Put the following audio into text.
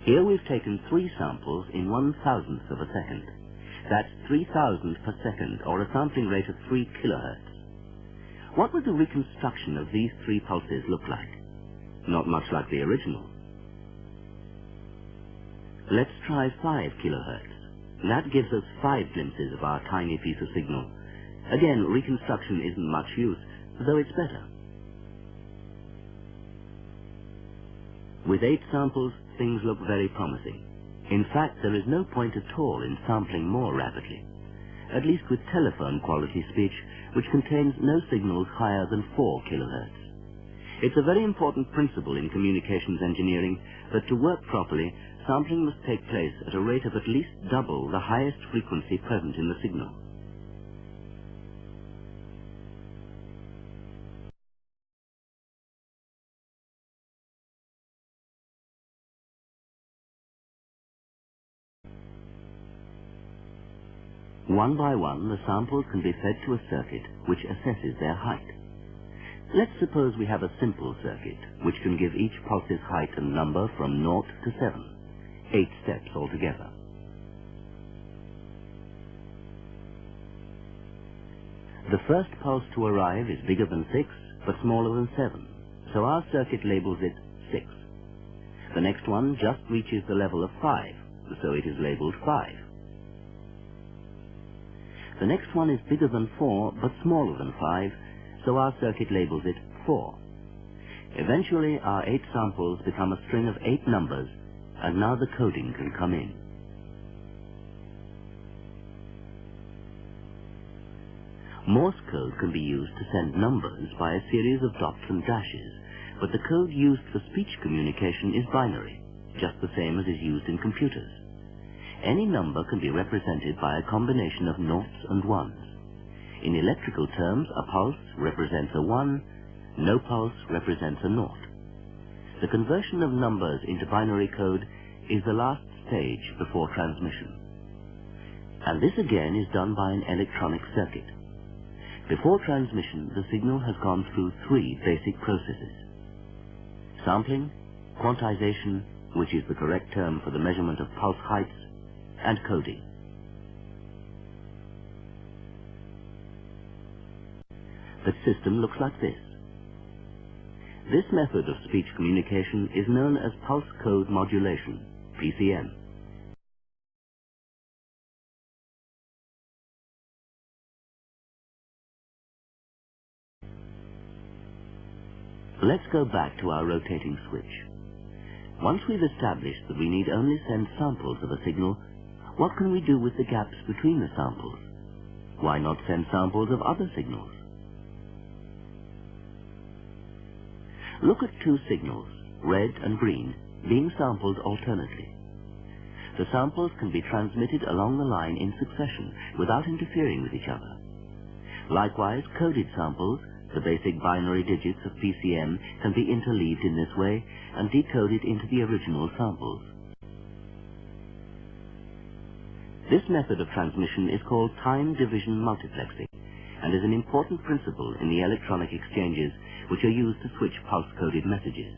Here we've taken 3 samples in 1/1000th of a second. That's 3,000 per second, or a sampling rate of 3 kilohertz. What would the reconstruction of these 3 pulses look like? Not much like the original. Let's try 5 kilohertz. That gives us 5 glimpses of our tiny piece of signal. Again, reconstruction isn't much use, though it's better. With 8 samples, things look very promising. In fact, there is no point at all in sampling more rapidly, at least with telephone quality speech, which contains no signals higher than 4 kilohertz. It's a very important principle in communications engineering that to work properly, sampling must take place at a rate of at least double the highest frequency present in the signal. One by one, the samples can be fed to a circuit which assesses their height. Let's suppose we have a simple circuit which can give each pulse's height and number from 0 to 7, 8 steps altogether. The first pulse to arrive is bigger than 6, but smaller than 7, so our circuit labels it 6. The next one just reaches the level of 5, so it is labeled 5. The next one is bigger than 4, but smaller than 5, so our circuit labels it 4. Eventually, our 8 samples become a string of 8 numbers, and now the coding can come in. Morse code can be used to send numbers by a series of dots and dashes, but the code used for speech communication is binary, just the same as is used in computers. Any number can be represented by a combination of noughts and ones. In electrical terms, a pulse represents a 1, no pulse represents a naught. The conversion of numbers into binary code is the last stage before transmission. And this again is done by an electronic circuit. Before transmission, the signal has gone through 3 basic processes: sampling, quantization, which is the correct term for the measurement of pulse heights, and coding. The system looks like this. This method of speech communication is known as pulse code modulation, PCM. Let's go back to our rotating switch. Once we've established that we need only send samples of a signal, what can we do with the gaps between the samples? Why not send samples of other signals? Look at 2 signals, red and green, being sampled alternately. The samples can be transmitted along the line in succession without interfering with each other. Likewise, coded samples, the basic binary digits of PCM, can be interleaved in this way and decoded into the original samples. This method of transmission is called time division multiplexing and is an important principle in the electronic exchanges which are used to switch pulse-coded messages.